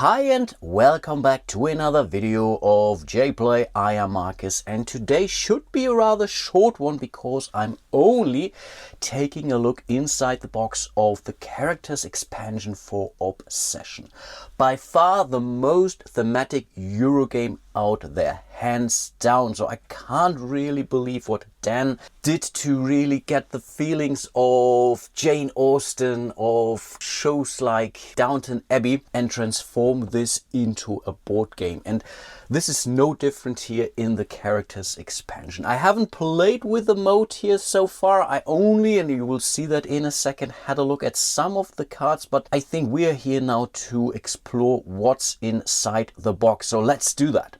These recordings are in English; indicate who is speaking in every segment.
Speaker 1: Hi and welcome back to another video of JPlay. I am Marcus and today should be a rather short one because I'm only taking a look inside the box of the characters expansion for Obsession. By far the most thematic Eurogame out there, hands down. So I can't really believe what Dan did to really get the feelings of Jane Austen, of shows like Downton Abbey, and transform this into a board game. And this is no different here in the characters expansion. I haven't played with the mode here so far. I only, and you will see that in a second, had a look at some of the cards, but I think we are here now to explore what's inside the box. So let's do that.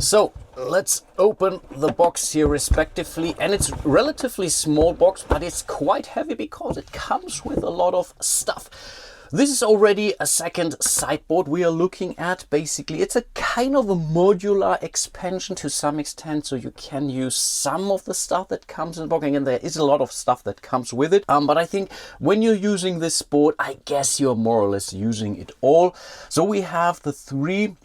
Speaker 1: So let's open the box here respectively, and it's a relatively small box, but it's quite heavy because it comes with a lot of stuff. This is already a second sideboard we are looking at. Basically, it's a kind of a modular expansion to some extent, so you can use some of the stuff that comes in the box. Again, there is a lot of stuff that comes with it, but I think when you're using this board, I guess you're more or less using it all. So we have the three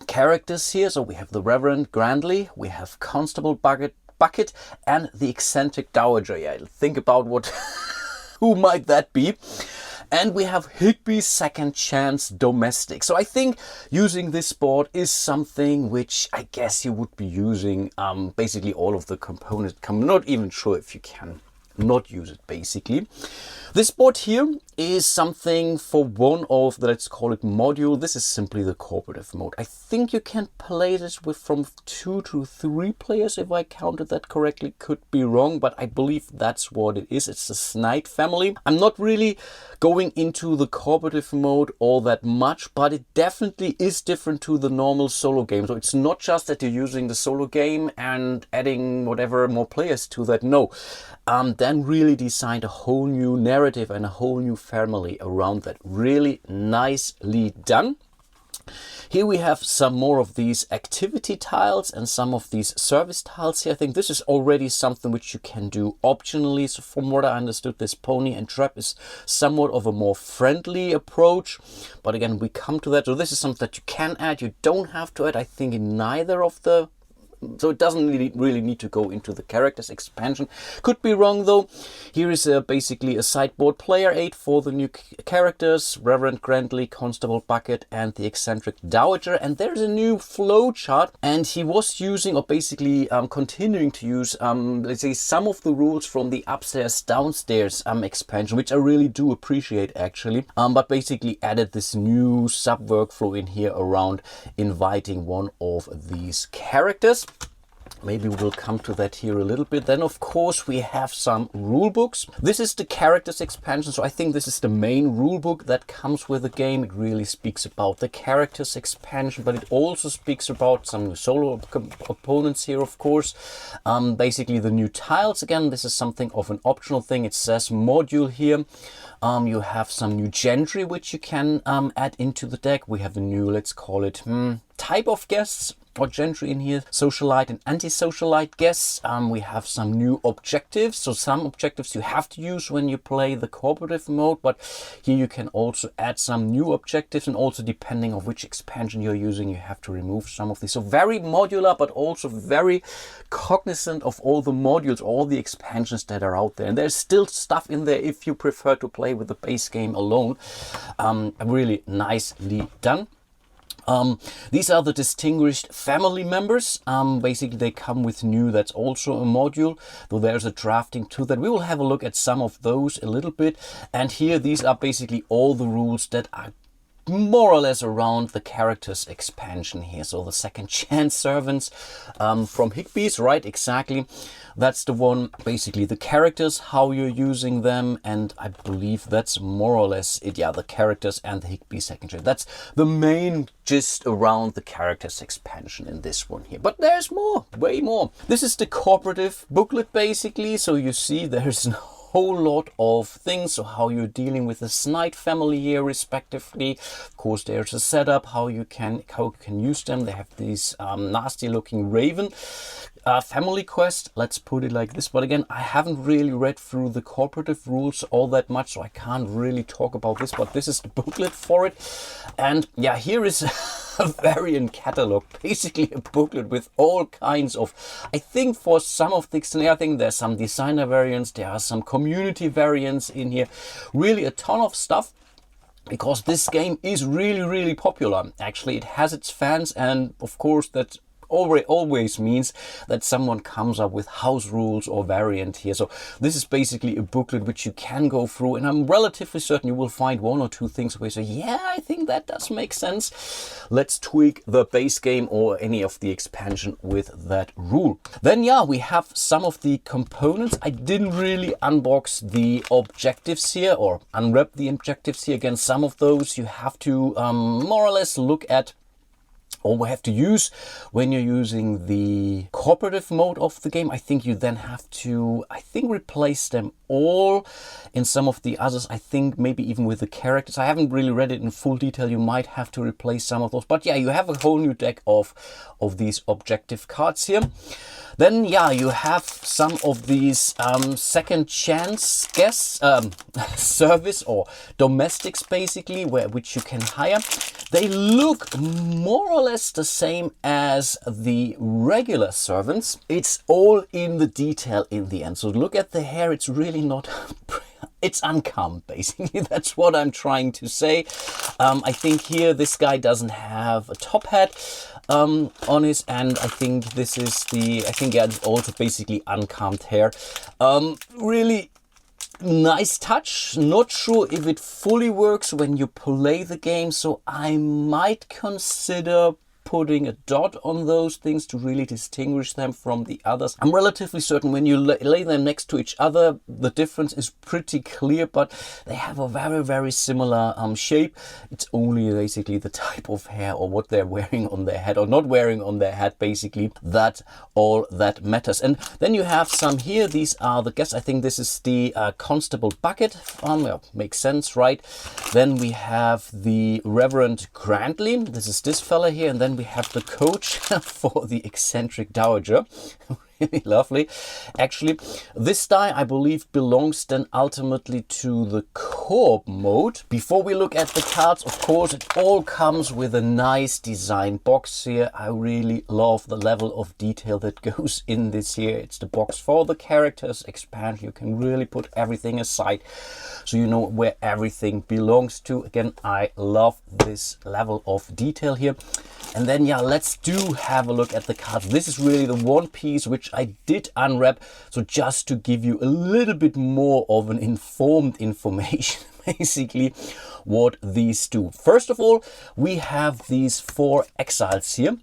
Speaker 1: characters here. So we have the Reverend Grandly, we have Constable Bucket, and the Eccentric Dowager. Yeah, think about what who might that be. And we have Higby's Second Chance Domestic. So I think using this board is something which I guess you would be using basically all of the components. I'm not even sure if you can not use it basically. This board here is something for one of the, let's call it module. This is simply the cooperative mode. I think you can play this with from 2 to 3 players if I counted that correctly. Could be wrong, but I believe that's what it is. It's the Snide family. I'm not really going into the cooperative mode all that much, but it definitely is different to the normal solo game. So it's not just that you're using the solo game and adding whatever more players to that. No, Dan really designed a whole new narrative and a whole new family around that. Really nicely done. Here we have some more of these activity tiles and some of these service tiles here. I think this is already something which you can do optionally. So from what I understood, this pony and trap is somewhat of a more friendly approach. But again, we come to that. So this is something that you can add. You don't have to add, I think, in neither of the... So it doesn't really need to go into the characters expansion. Could be wrong though. Here is basically a sideboard player aid for the new characters, Reverend Grandly, Constable Bucket, and the Eccentric Dowager. And there's a new flow chart, and he was using, or basically continuing to use, let's say, some of the rules from the upstairs downstairs expansion, which I really do appreciate actually. But basically added this new sub workflow in here around inviting one of these characters. Maybe we'll come to that here a little bit. Then, of course, we have some rule books. This is the characters expansion, so I think this is the main rule book that comes with the game. It really speaks about the characters expansion, but it also speaks about some solo opponents here, of course. Basically, the new tiles. Again, this is something of an optional thing. It says module here. You have some new gentry, which you can add into the deck. We have a new, let's call it, type of guests or gentry in here, socialite and anti-socialite guests. We have some new objectives. So some objectives you have to use when you play the cooperative mode, but here you can also add some new objectives, and also depending on which expansion you're using, you have to remove some of these. So very modular, but also very cognizant of all the modules, all the expansions that are out there. And there's still stuff in there if you prefer to play with the base game alone. Really nicely done. These are the distinguished family members. Basically, they come with new, that's also a module, though there's a drafting to that. We will have a look at some of those a little bit. And here, these are basically all the rules that are more or less around the characters expansion here. So the second chance servants from Higby's, right? Exactly. That's the one, basically the characters, how you're using them. And I believe that's more or less it. Yeah, the characters and the Higby second chance. That's the main gist around the characters expansion in this one here. But there's more, way more. This is the cooperative booklet basically. So you see there's no whole lot of things. So how you're dealing with the Snide family here respectively. Of course, there's a setup, how you can use them. They have these nasty looking raven family quest, let's put it like this. But again, I haven't really read through the cooperative rules all that much, so I can't really talk about this, but this is the booklet for it. And yeah, here is a variant catalog, basically a booklet with all kinds of, I think for some of the, I think there's some designer variants, there are some community variants in here, really a ton of stuff. Because this game is really popular. Actually, it has its fans, and of course that always means that someone comes up with house rules or variant here. So this is basically a booklet which you can go through, and I'm relatively certain you will find one or two things where you say, yeah, I think that does make sense. Let's tweak the base game or any of the expansion with that rule. Then yeah, we have some of the components. I didn't really unbox the objectives here or unwrap the objectives here. Again, some of those you have to more or less look at, or we have to use when you're using the cooperative mode of the game. I think you then have to, replace them all. In some of the others, I think maybe even with the characters. I haven't really read it in full detail. You might have to replace some of those. But yeah, you have a whole new deck of these objective cards here. Then yeah, you have some of these second chance guests, service or domestics basically, which you can hire. They look more or less the same as the regular servants. It's all in the detail in the end. So look at the hair, it's really not... It's uncomb, basically. That's what I'm trying to say. I think here this guy doesn't have a top hat on his, and I think this is the, yeah, it's also basically uncombed hair. Really nice touch. Not sure if it fully works when you play the game, so I might consider putting a dot on those things to really distinguish them from the others. I'm relatively certain when you lay them next to each other, the difference is pretty clear, but they have a very similar shape. It's only basically the type of hair or what they're wearing on their head or not wearing on their head, basically, that all that matters. And then you have some here. These are the guests. I think this is the Constable Bucket. Yeah, makes sense, right? Then we have the Reverend Grantley. This is this fella here. And then we have the coach for the eccentric dowager. Really lovely. Actually, this die, I believe, belongs then ultimately to the co-op mode. Before we look at the cards, of course, it all comes with a nice design box here. I really love the level of detail that goes in this here. It's the box for the characters expansion. You can really put everything aside, so you know where everything belongs to. Again, I love this level of detail here. And then, yeah, let's have a look at the cards. This is really the one piece which I did unwrap. So just to give you a little bit more of an informed information, basically, what these do. First of all, we have these 4 exiles here.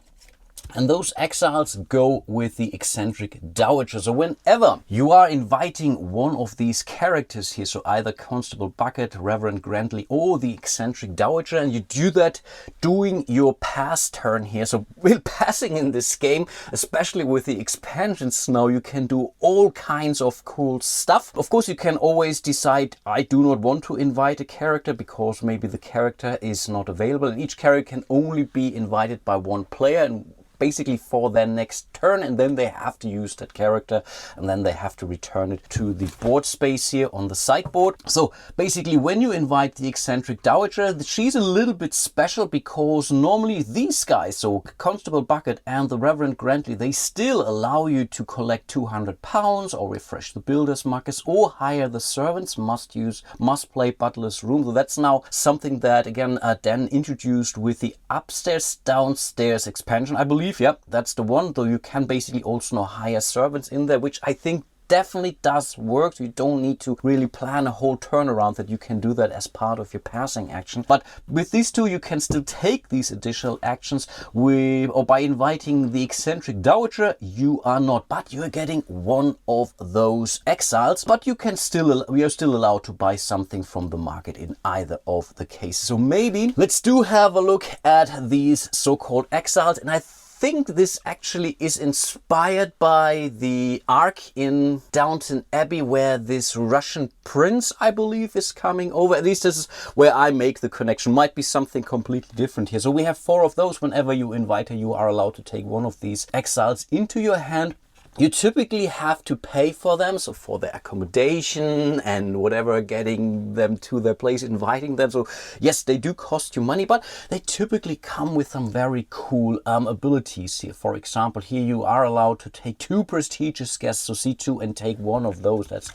Speaker 1: And those exiles go with the eccentric dowager. So whenever you are inviting one of these characters here, so either Constable Bucket, Reverend Grantley, or the eccentric dowager, and you do that doing your pass turn here. So while passing in this game, especially with the expansions now, you can do all kinds of cool stuff. Of course, you can always decide, I do not want to invite a character because maybe the character is not available, and each character can only be invited by one player, and basically for their next turn, and then they have to use that character, and then they have to return it to the board space here on the sideboard. So basically, when you invite the eccentric dowager, she's a little bit special because normally these guys, so Constable Bucket and the Reverend Grantley, they still allow you to collect 200 pounds or refresh the builder's markers or hire the servants, must play butler's room. So that's now something that again Dan introduced with the upstairs downstairs expansion, I believe. Yeah, that's the one. Though you can basically also now hire servants in there, which I think definitely does work. You don't need to really plan a whole turnaround, that you can do that as part of your passing action. But with these two, you can still take these additional actions or by inviting the eccentric dowager, you are not, but you're getting one of those exiles, but we are still allowed to buy something from the market in either of the cases. So maybe let's have a look at these so-called exiles, and I think this actually is inspired by the arc in Downton Abbey where this Russian prince, I believe, is coming over. At least this is where I make the connection. Might be something completely different here. So we have 4 of those. Whenever you invite her, you are allowed to take one of these exiles into your hand. You typically have to pay for them, so for their accommodation and whatever, getting them to their place, inviting them. So yes, they do cost you money, but they typically come with some very cool abilities here. For example, here you are allowed to take 2 prestigious guests, so C2, and take one of those. That's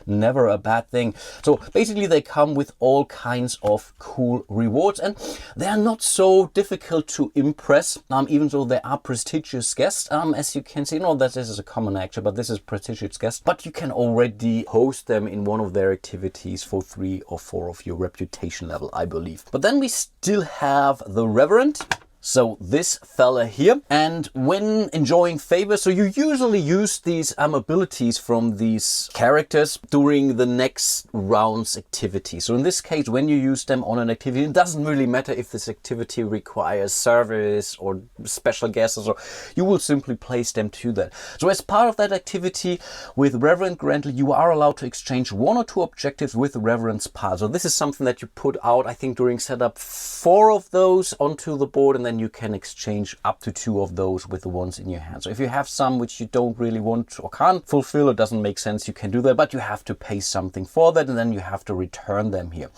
Speaker 1: never a bad thing. So basically they come with all kinds of cool rewards, and they are not so difficult to impress, even though they are prestigious guests. As you can see, that this is a common action, but this is prestigious guest. But you can already host them in one of their activities for 3 or 4 of your reputation level, I believe. But then we still have the Reverend. So this fella here, and when enjoying favors, so you usually use these abilities from these characters during the next round's activity. So in this case, when you use them on an activity, it doesn't really matter if this activity requires service or special guests, or you will simply place them to that. So as part of that activity with Reverend Grantley, you are allowed to exchange 1 or 2 objectives with the Reverend's pile. So this is something that you put out, I think, during setup, 4 of those onto the board, and then you can exchange up to 2 of those with the ones in your hand. So if you have some which you don't really want or can't fulfill, it doesn't make sense, you can do that, but you have to pay something for that, and then you have to return them here.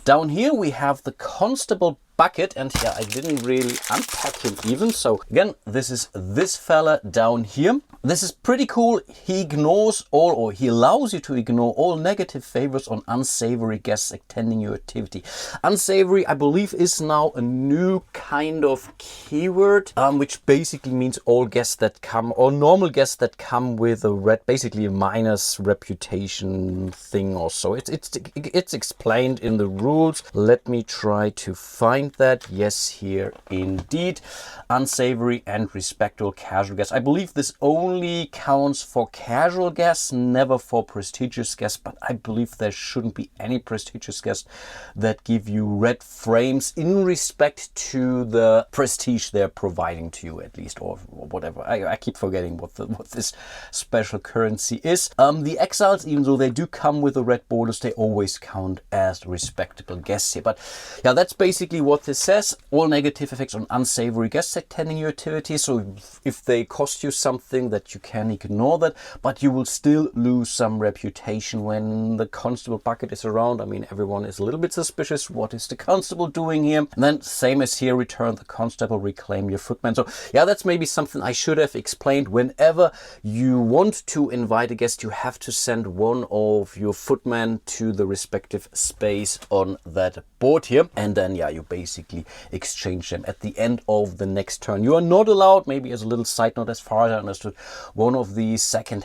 Speaker 1: Down here we have the Constable bucket, and here I didn't really unpack him even. So again, this is this fella down here. This is pretty cool. He ignores all, or he allows you to ignore all negative favors on unsavory guests attending your activity. Unsavory, I believe, is now a new kind of keyword, which basically means all guests that come, or normal guests that come with a red, basically a minus reputation thing or so. It's explained in the rules. Let me try to find that. Yes, here indeed. Unsavory and respectable casual guests. I believe this only counts for casual guests, never for prestigious guests, but I believe there shouldn't be any prestigious guests that give you red frames in respect to the prestige they're providing to you, at least, or whatever. I keep forgetting what this special currency is. The exiles, even though they do come with a red bonus, they always count as respectable guests here. But yeah, that's basically what this says. All negative effects on unsavory guests attending your activity. So if they cost you something, that you can ignore that, but you will still lose some reputation when the Constable bucket is around. I mean, everyone is a little bit suspicious. What is the Constable doing here? And then same as here, return the Constable, reclaim your footman. So yeah, that's maybe something I should have explained. Whenever you want to invite a guest, you have to send one of your footmen to the respective space on that board here, and then yeah, you basically exchange them at the end of the next turn. You are not allowed, maybe as a little side note, as far as I understood, one of these second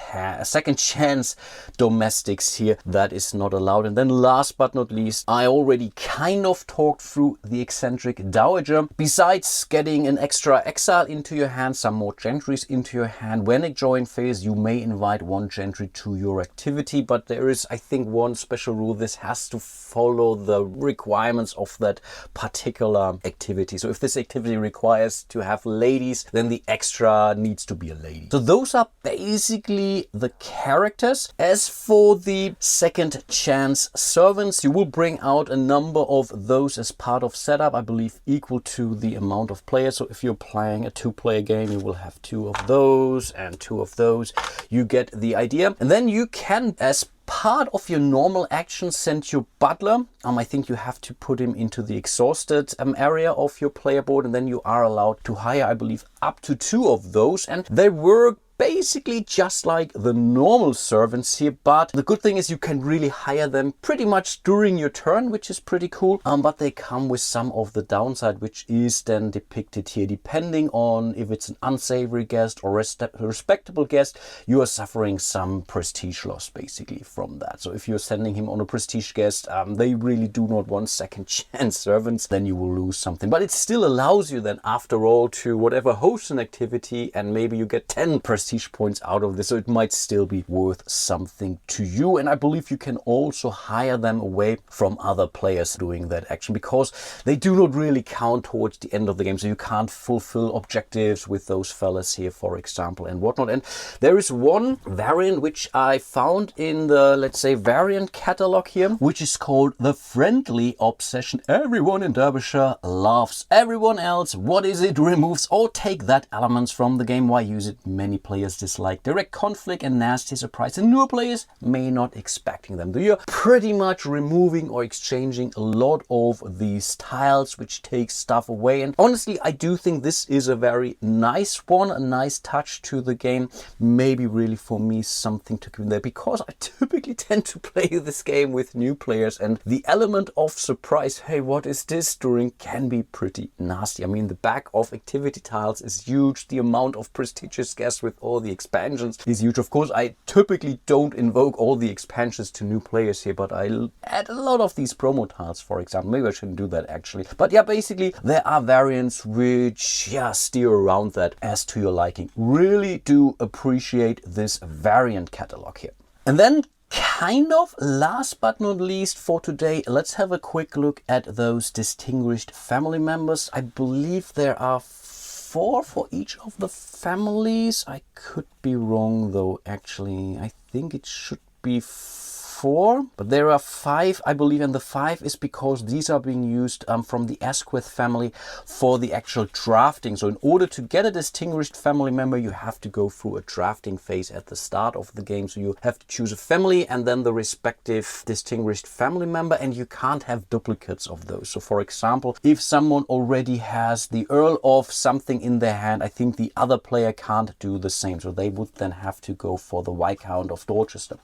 Speaker 1: chance domestics here, that is not allowed. And then last but not least, I already kind of talked through the eccentric dowager. Besides getting an extra exile into your hand, some more gentries into your hand, when enjoying phase, you may invite 1 gentry to your activity, but there is, I think, one special rule. This has to follow the requirements of that particular activity. So if this activity requires to have ladies, then the extra needs to be a lady. So those are basically the characters. As for the second chance servants, you will bring out a number of those as part of setup, I believe equal to the amount of players. So if you're playing a 2-player game, you will have 2 of those and 2 of those. You get the idea. And then you can, as part of your normal action, send your butler. I think you have to put him into the exhausted area of your player board, and then you are allowed to hire, I believe, up to 2 of those, and they work basically just like the normal servants here, but the good thing is you can really hire them pretty much during your turn, which is pretty cool. But they come with some of the downside, which is then depicted here. Depending on if it's an unsavory guest or a respectable guest, you are suffering some prestige loss basically from that. So if you're sending him on a prestige guest, they really do not want second chance servants, then you will lose something. But it still allows you then, after all, to whatever host an activity, and maybe you get 10 prestige prestige points out of this, so it might still be worth something to you. And I believe you can also hire them away from other players doing that action, because they do not really count towards the end of the game, so you can't fulfill objectives with those fellas here, for example, and whatnot. And there is one variant which I found in the, let's say, variant catalog here, which is called the Friendly Obsession. Everyone in Derbyshire loves everyone else. What is it? Removes or take that elements from the game. Why use it? Many players dislike direct conflict and nasty surprise, and newer players may not expecting them. You're pretty much removing or exchanging a lot of these tiles, which takes stuff away. And honestly, I do think this is a very nice one, a nice touch to the game. Maybe really for me something to give there, because I typically tend to play this game with new players, and the element of surprise, hey, what is this doing, can be pretty nasty. I mean, the back of activity tiles is huge. The amount of prestigious guests with all the expansions is huge. Of course, I typically don't invoke all the expansions to new players here, but I add a lot of these promo tiles, for example. Maybe I shouldn't do that actually. But yeah, basically there are variants which, yeah, steer around that as to your liking. Really do appreciate this variant catalog here. And then, kind of last but not least for today, let's have a quick look at those distinguished family members. I believe there are 4 for each of the families. I could be wrong though, actually. I think it should be 4, but there are 5, I believe, and the 5 is because these are being used from the Asquith family for the actual drafting. So in order to get a distinguished family member, you have to go through a drafting phase at the start of the game. So you have to choose a family and then the respective distinguished family member, and you can't have duplicates of those. So for example, if someone already has the Earl of something in their hand, I think the other player can't do the same. So they would then have to go for the Viscount of Dorchester,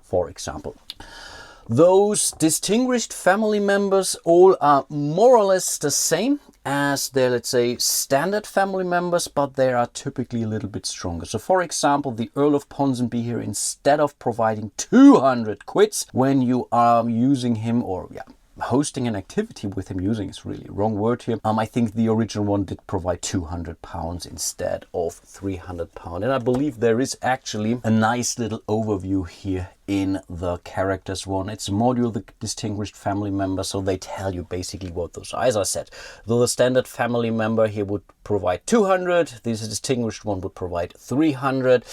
Speaker 1: for example. Those distinguished family members all are more or less the same as their, let's say, standard family members, but they are typically a little bit stronger. So for example, the Earl of Ponsonby here, instead of providing 200 quits when you are using him, or hosting an activity with him, using is really a wrong word here. I think the original one did provide £200 instead of £300. And I believe there is actually a nice little overview here in the characters one. It's a module, the distinguished family member, so they tell you basically what those are. As I said, though the standard family member here would provide 200, this distinguished one would provide 300.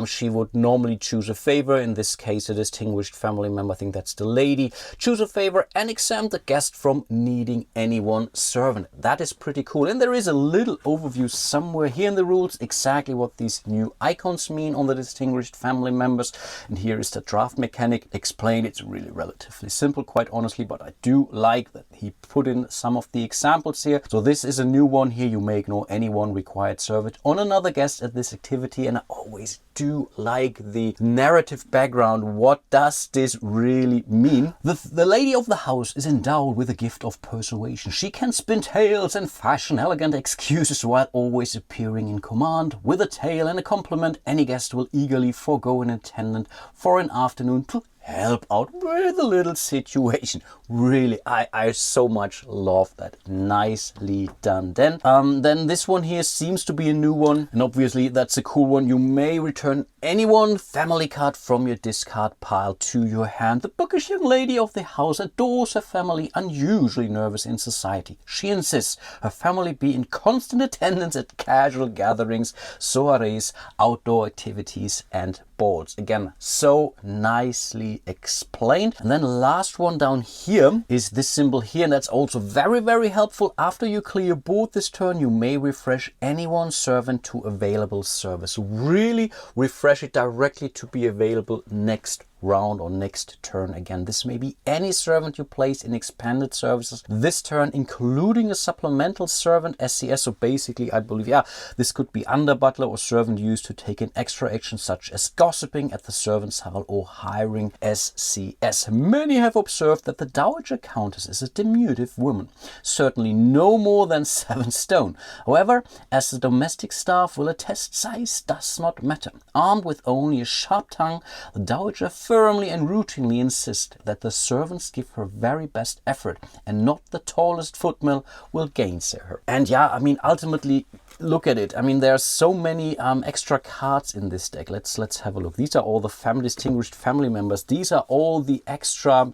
Speaker 1: She would normally choose a favor, in this case a distinguished family member, I think that's the lady, choose a favor and exempt the guest from needing any one servant. That is pretty cool. And there is a little overview somewhere here in the rules exactly what these new icons mean on the distinguished family members, and here is the draft mechanic explained. It's really relatively simple, quite honestly, but I do like that he put in some of the examples here. So this is a new one here. You may ignore any one required servant on another guest at this activity, and I always do like the narrative background. What does this really mean? The lady of the house is endowed with a gift of persuasion. She can spin tales and fashion elegant excuses while always appearing in command. With a tale and a compliment, any guest will eagerly forego an attendant for an afternoon to help out with a little situation. Really, I so much love that. Nicely done. Then this one here seems to be a new one, and obviously that's a cool one. You may return any one family card from your discard pile to your hand. The bookish young lady of the house adores her family, unusually nervous in society. She insists her family be in constant attendance at casual gatherings, soirees, outdoor activities and balls. Again, so nicely explained. And then last one down here is this symbol here, and that's also very, very helpful. After you clear your board this turn, you may refresh anyone's servant to available service. Really refresh it directly to be available next round or next turn. Again, this may be any servant you place in expanded services this turn, including a supplemental servant SCS. So basically, I believe, this could be under butler or servant used to take an extra action such as gossiping at the servant's hall or hiring SCS. Many have observed that the Dowager Countess is a diminutive woman, certainly no more than 7 stone. However, as the domestic staff will attest, size does not matter. Armed with only a sharp tongue, the Dowager firmly and routinely insist that the servants give her very best effort and not the tallest footmill will gainsay her. And yeah, I mean, ultimately, look at it. I mean, there are so many extra cards in this deck. Let's have a look. These are all the distinguished family members. These are all the extra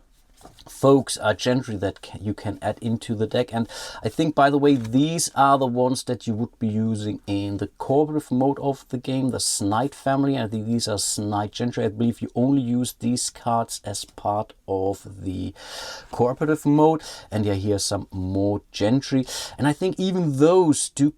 Speaker 1: folks, gentry that you can add into the deck. And I think, by the way, these are the ones that you would be using in the cooperative mode of the game, the Snide family. I think these are Snide gentry. I believe you only use these cards as part of the cooperative mode. And yeah, here's some more gentry. And I think even those do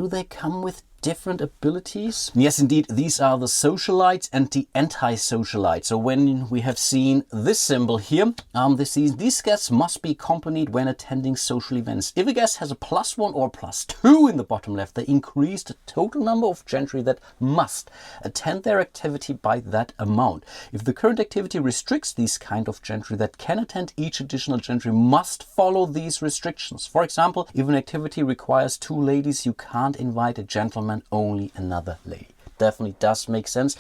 Speaker 1: they come with different abilities? Yes, indeed, these are the socialites and the anti-socialites. So when we have seen this symbol here, these guests must be accompanied when attending social events. If a guest has a +1 or +2 in the bottom left, they increase the total number of gentry that must attend their activity by that amount. If the current activity restricts these kind of gentry that can attend, each additional gentry must follow these restrictions. For example, if an activity requires 2 ladies, you can't invite a gentleman, only another lady. Definitely does make sense.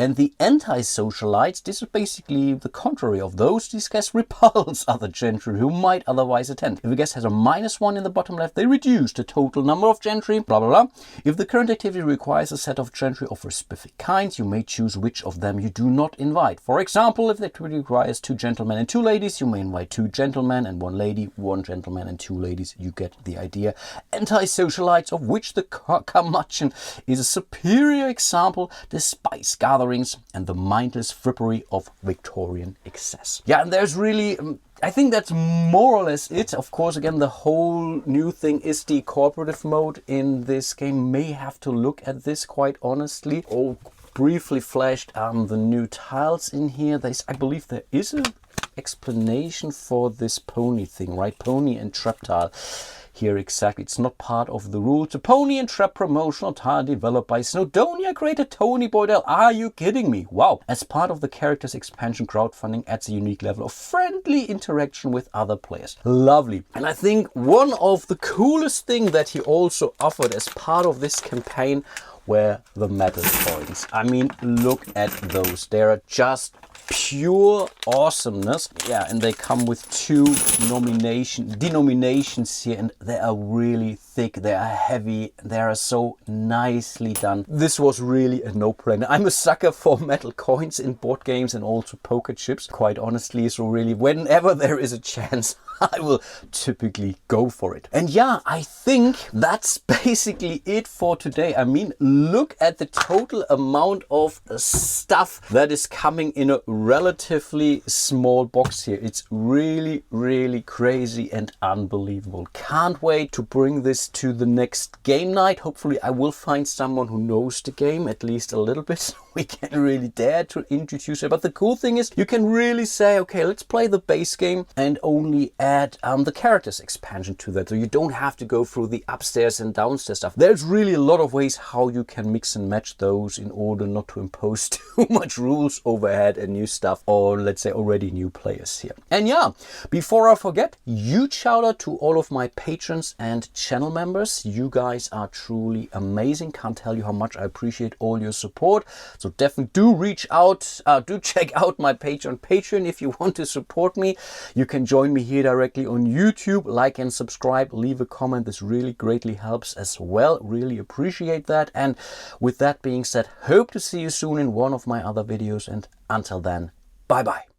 Speaker 1: And the anti-socialites, this is basically the contrary of those. These guests repulse other gentry who might otherwise attend. If a guest has a -1 in the bottom left, they reduce the total number of gentry, blah blah blah. If the current activity requires a set of gentry of specific kinds, you may choose which of them you do not invite. For example, if the activity requires 2 gentlemen and 2 ladies, you may invite 2 gentlemen and 1 lady, 1 gentleman and 2 ladies. You get the idea. Anti-socialites, of which the curmudgeon is a superior example, the spice gatherings and the mindless frippery of Victorian excess. Yeah, and there's really, I think that's more or less it. Of course, again, the whole new thing is the cooperative mode in this game. May have to look at this quite honestly. Oh, briefly flashed the new tiles in here. I believe there is an explanation for this pony thing, right? Pony and trap tile. Here exactly, it's not part of the rules. A pony and trap promotional tile developed by Snowdonia creator Tony Boydell. Are you kidding me? Wow. As part of the character's expansion, crowdfunding adds a unique level of friendly interaction with other players. Lovely. And I think one of the coolest thing that he also offered as part of this campaign were the metal coins. I mean, look at those. They are just pure awesomeness. Yeah, and they come with 2 denominations here, and they are really thick, they are heavy, they are so nicely done. This was really a no-brainer. I'm a sucker for metal coins in board games and also poker chips, quite honestly. So really, whenever there is a chance, I will typically go for it. And yeah, I think that's basically it for today. I mean, look at the total amount of stuff that is coming in a relatively small box here. It's really, really crazy and unbelievable. Can't wait to bring this to the next game night. Hopefully I will find someone who knows the game at least a little bit, so we can really dare to introduce it. But the cool thing is you can really say, okay, let's play the base game and only add the characters expansion to that. So you don't have to go through the upstairs and downstairs stuff. There's really a lot of ways how you can mix and match those in order not to impose too much rules overhead and new stuff on, let's say, already new players here. And yeah, before I forget, huge shout out to all of my patrons and channel members. You guys are truly amazing. Can't tell you how much I appreciate all your support. So definitely do reach out, do check out my page on Patreon if you want to support me. You can join me here directly on YouTube. Like and subscribe, leave a comment. This really greatly helps as well. Really appreciate that. And with that being said, hope to see you soon in one of my other videos. And until then, bye bye.